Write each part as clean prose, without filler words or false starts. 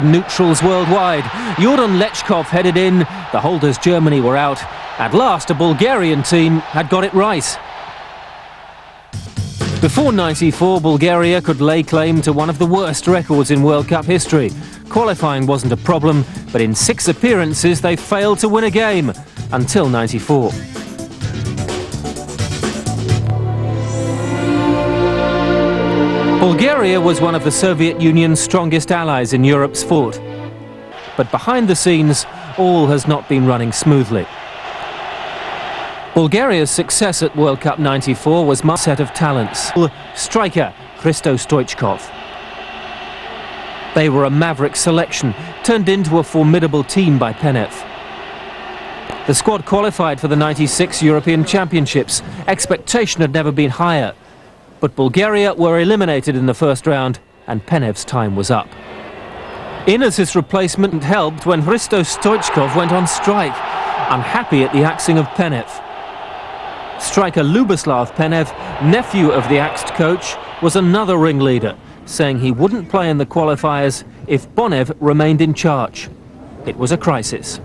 Neutrals worldwide. Jordan Lechkov headed in, the holders Germany were out. At last a Bulgarian team had got it right. Before '94, Bulgaria could lay claim to one of the worst records in World Cup history. Qualifying wasn't a problem, but in 6 appearances they failed to win a game, until '94. Bulgaria was one of the Soviet Union's strongest allies in Europe's fort. But behind the scenes, all has not been running smoothly. Bulgaria's success at World Cup '94 was a set of talents. Striker Hristo Stoichkov. They were a maverick selection, turned into a formidable team by Penev. The squad qualified for the '96 European Championships. Expectation had never been higher. But Bulgaria were eliminated in the first round, and Penev's time was up. In as his replacement helped when Hristo Stoichkov went on strike, unhappy at the axing of Penev. Striker Luboslav Penev, nephew of the axed coach, was another ringleader, saying he wouldn't play in the qualifiers if Bonev remained in charge. It was a crisis.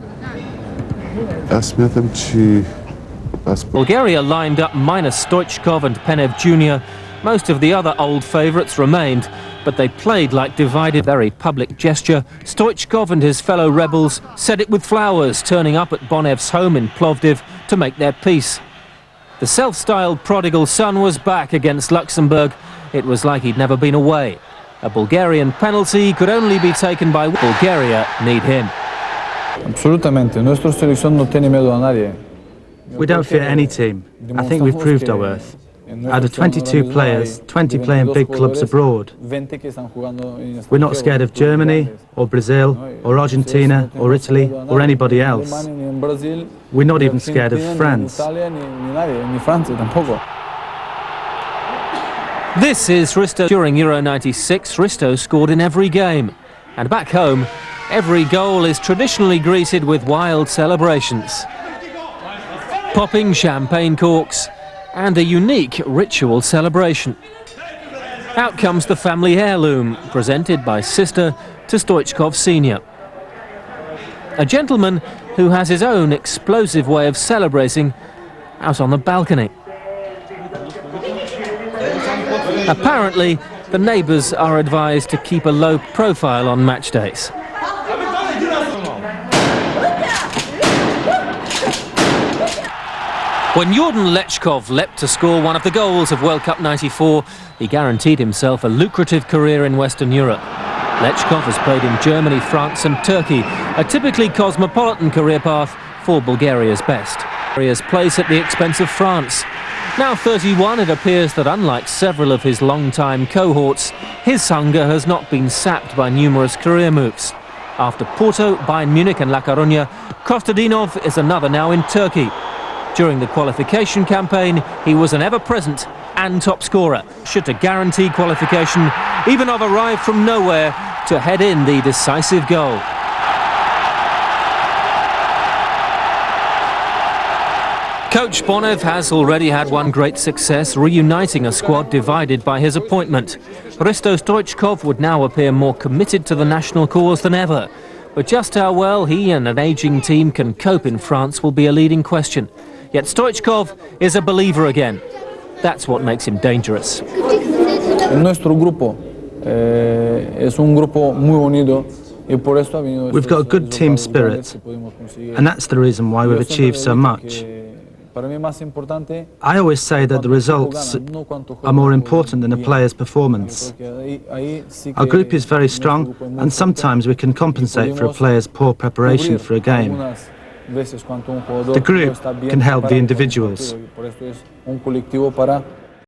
Bulgaria lined up minus Stoichkov and Penev Jr. Most of the other old favourites remained, but they played like divided. Very public gesture, Stoichkov and his fellow rebels said it with flowers, turning up at Bonev's home in Plovdiv to make their peace. The self-styled prodigal son was back against Luxembourg. It was like he'd never been away. A Bulgarian penalty could only be taken by Bulgaria need him. Absolutamente. Nuestra selección no tiene miedo a nadie. We don't fear any team. I think we've proved our worth. Out of 22 players, 20 play in big clubs abroad. We're not scared of Germany, or Brazil, or Argentina, or Italy, or anybody else. We're not even scared of France. This is Hristo. During Euro '96, Hristo scored in every game. And back home, every goal is traditionally greeted with wild celebrations. Popping champagne corks and a unique ritual celebration. Out comes the family heirloom, presented by sister to Stoichkov Sr. A gentleman who has his own explosive way of celebrating out on the balcony. Apparently, the neighbours are advised to keep a low profile on match days. When Jordan Lechkov leapt to score one of the goals of World Cup '94, he guaranteed himself a lucrative career in Western Europe. Lechkov has played in Germany, France and Turkey, a typically cosmopolitan career path for Bulgaria's best. Bulgaria's place at the expense of France. Now 31, it appears that unlike several of his long-time cohorts, his hunger has not been sapped by numerous career moves. After Porto, Bayern Munich and La Coruña, Kostadinov is another now in Turkey. During the qualification campaign, he was an ever-present and top scorer. Should to guarantee qualification, Ivanov arrived from nowhere to head in the decisive goal. Coach Bonev has already had one great success, reuniting a squad divided by his appointment. Hristo Stoichkov would now appear more committed to the national cause than ever. But just how well he and an ageing team can cope in France will be a leading question. Yet Stoichkov is a believer again. That's what makes him dangerous. We've got a good team spirit, and that's the reason why we've achieved so much. I always say that the results are more important than the player's performance. Our group is very strong, and sometimes we can compensate for a player's poor preparation for a game. The group can help the individuals.